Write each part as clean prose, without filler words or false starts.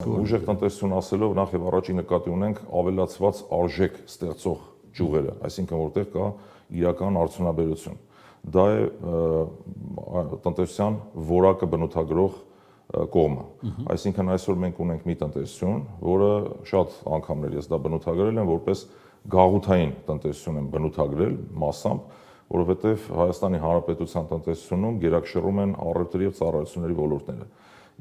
Ուժեղ տնտեսություն ասելով նախ եւ առաջ նկատի ունենք ավելացված արժեք ստեղծող ճյուղերը, այսինքն որտեղ կա իրական արդյունաբերություն։ Դա է տնտեսության որակը բնութագրող կողմը։ Այսինքն այսօր մենք ունենք մի տնտեսություն, որը շատ անգամներ ես դա բնութագրել եմ որպես գաղութային տնտեսություն եմ բնութագրել մասամբ, որովհետև Հայաստանի Հանրապետության տնտեսությունում գերակշռում են առևտրի եւ ծառայությունների ոլորտները։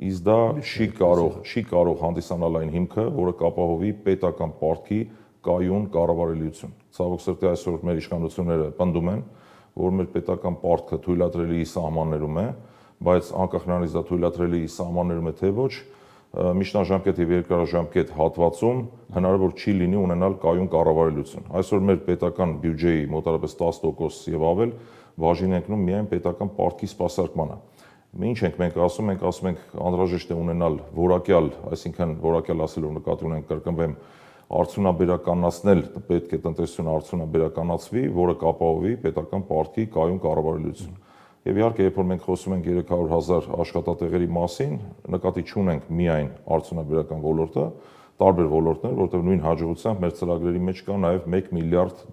Իսկ դա չի կարող հանդիսանալ այն հիմքը, որը կապահովի պետական պարտքի կայուն կառավարելիություն։ Ցավոք սրտի այսօր մեր իշխանությունները պնդում են, որ մեր պետական պարտքը թույլատրելի սահմաններում է, բայց անկախ նրանից դա թույլատրելի սահմաններում է թե ոչ, միջնաժամկետ եւ երկարաժամկետ հատվածում հնարավոր չի լինի ունենալ կայուն կառավարելիություն։ Այսօր մեր պետական բյուջեի մոտավորապես 10% եւ ավել բաժին ընկնում միայն պետական պարտքի սպասարկմանը։ Ինչ ենք մենք ասում ենք անհրաժեշտ է ունենալ որակյալ, այսինքն որակյալ ասելով նկատի ունենք կրկնվեմ, արդյունաբերականացնել պետք է տնտեսությունը արդյունաբերականացվի, որը կապահովի պետական պարտքի կայուն կառավարելիություն։ Եվ իհարկե, երբ որ մենք խոսում ենք 300,000 աշխատատեղերի մասին, նկատի չունենք միայն արդյունաբերական ոլորտը, տարբեր ոլորտներ, որտեղ նույն հաջողությամբ մեր ծրագրերի մեջ կա նաև $1 միլիարդ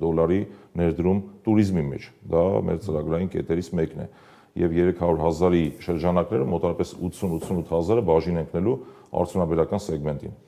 ներդրում տուրիզմի մեջ։ Դա մեր ծրագրային կետերից մեկն է։ Եվ 300,000-ի շրջանակները մոտավորապես 80-88,000-ը բաժին ընկնելու արդյունաբերական սեգմենտին։